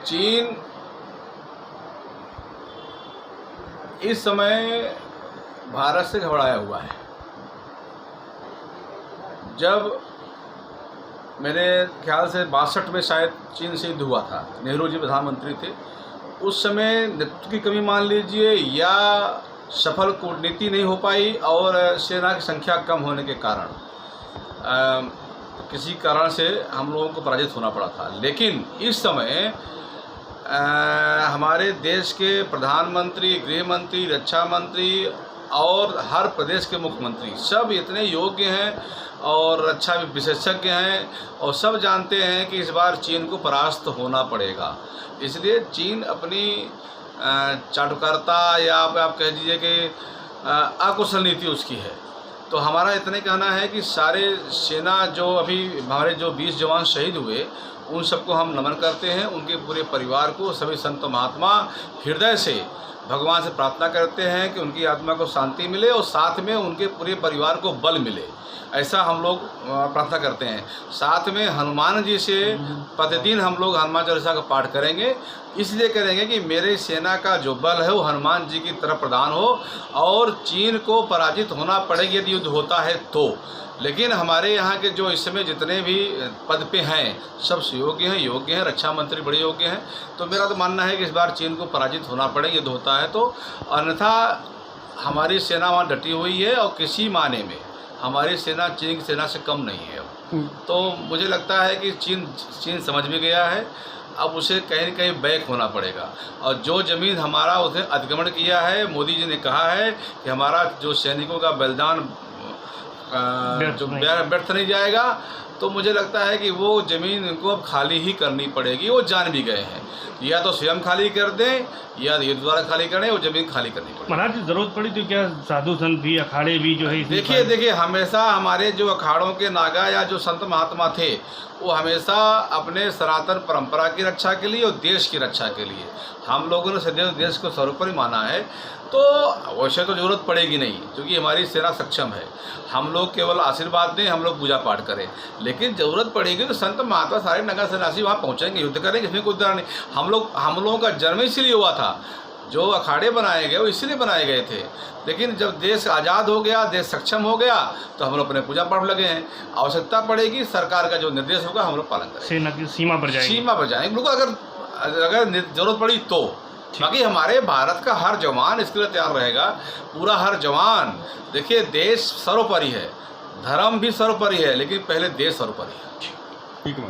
चीन इस समय भारत से घबराया हुआ है। जब मेरे ख्याल से 62 में शायद चीन से युद्ध हुआ था, नेहरू जी प्रधानमंत्री थे, उस समय नेतृत्व की कमी मान लीजिए या सफल कूटनीति नहीं हो पाई और सेना की संख्या कम होने के कारण किसी कारण से हम लोगों को पराजित होना पड़ा था। लेकिन इस समय हमारे देश के प्रधानमंत्री, गृह मंत्री, रक्षा मंत्री और हर प्रदेश के मुख्यमंत्री सब इतने योग्य हैं और रक्षा विशेषज्ञ हैं और सब जानते हैं कि इस बार चीन को परास्त होना पड़ेगा। इसलिए चीन अपनी चाटुकारिता या आप कह दीजिए कि अकुशल नीति उसकी है। तो हमारा इतने कहना है कि सारे सेना जो अभी हमारे जो 20 जवान शहीद हुए उन सबको हम नमन करते हैं, उनके पूरे परिवार को, सभी संत महात्मा हृदय से भगवान से प्रार्थना करते हैं कि उनकी आत्मा को शांति मिले और साथ में उनके पूरे परिवार को बल मिले, ऐसा हम लोग प्रार्थना करते हैं। साथ में हनुमान जी से प्रतिदिन हम लोग हनुमान चालीसा का पाठ करेंगे, इसलिए करेंगे कि मेरे सेना का जो बल है वो हनुमान जी की तरफ प्रदान हो और चीन को पराजित होना पड़ेगा यदि युद्ध होता है तो। लेकिन हमारे यहाँ के जो इस समय जितने भी पद पे हैं सब योग्य हैं, रक्षा मंत्री बड़े योग्य हैं। तो मेरा तो मानना है कि इस बार चीन को पराजित होना पड़ेगा युद्ध होता है तो, अन्यथा हमारी सेना वहाँ डटी हुई है और किसी माने में हमारी सेना चीन की सेना से कम नहीं है। तो मुझे लगता है कि चीन समझ भी गया है, अब उसे कहीं न कहीं बैक होना पड़ेगा। और जो ज़मीन हमारा उसने अतिक्रमण किया है, मोदी जी ने कहा है कि हमारा जो सैनिकों का बलिदान जो व्यर्थ नहीं जाएगा, तो मुझे लगता है कि वो ज़मीन इनको अब खाली ही करनी पड़ेगी। वो जान भी गए हैं, या तो स्वयं खाली कर दें या युद्ध द्वारा खाली करें, वो ज़मीन खाली करनी पड़ेगी। महाराज ज़रूरत पड़ी तो क्या साधु संत भी, अखाड़े भी जो है देखिए हमेशा हमारे जो अखाड़ों के नागा या जो संत महात्मा थे वो हमेशा अपने सनातन परंपरा की रक्षा के लिए और देश की रक्षा के लिए, हम लोगों ने सदैव देश को सर्वोपरि माना है। तो वैसे तो ज़रूरत पड़ेगी नहीं, क्योंकि हमारी सेना सक्षम है। हम लोग केवल आशीर्वाद दें, हम लोग पूजा पाठ करें, लेकिन ज़रूरत पड़ेगी तो संत महात्मा सारे नगर सन्यासी वहाँ पहुँचेंगे, युद्ध करेंगे, इसमें कोई डर नहीं। हम लोगों का जन्म इसलिए हुआ था, जो अखाड़े बनाए गए वो इसलिए बनाए गए थे। लेकिन जब देश आज़ाद हो गया, देश सक्षम हो गया, तो हम लोग अपने पूजा पाठ लगे हैं। आवश्यकता पड़ेगी सरकार का जो निर्देश होगा हम लोग पालन करेंगे। सेना की सीमा पर जाएंगे बिल्कुल, अगर ज़रूरत पड़ी तो। बाकी हमारे भारत का हर जवान इसके लिए तैयार रहेगा, पूरा हर जवान। देखिए देश सर्वोपरि है, धर्म भी सर्वोपरि है, लेकिन पहले देश सर्वोपरि है। ठीक है।